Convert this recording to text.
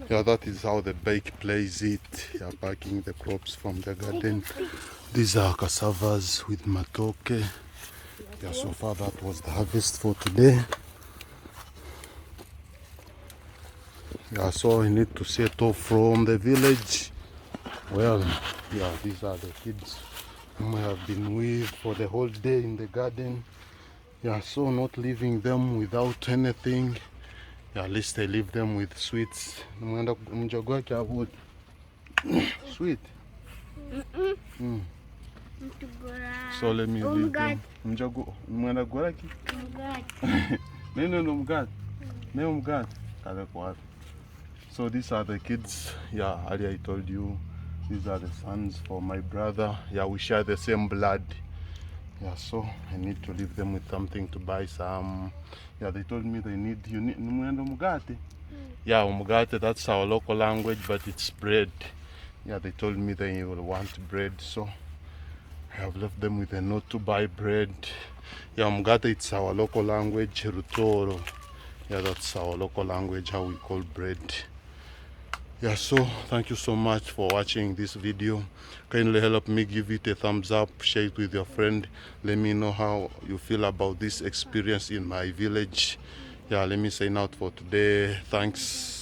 Yeah, that is how the bake plays it. Yeah, packing the crops from the garden. These are cassavas with matoke. Yeah, so far that was the harvest for today. Yeah, so I need to set off from the village. Well, yeah, these are the kids whom I have been with for the whole day in the garden. Yeah, so not leaving them without anything. Yeah, at least I leave them with sweets. Sweet. Mm. So let me leave them. So these are the kids. Yeah, earlier I told you these are the sons for my brother. Yeah, we share the same blood. Yeah, so I need to leave them with something to buy some. Yeah, they told me you need umugate. Yeah, umugate, that's our local language, but it's bread. Yeah, they told me they will want bread, so I have left them with a note to buy bread. Yeah, umugate, it's our local language, rutoro. Yeah, that's our local language, how we call bread. Yeah, so thank you so much for watching this video. Kindly help me, give it a thumbs up, share it with your friend. Let me know how you feel about this experience in my village. Yeah, let me sign out for today. Thanks.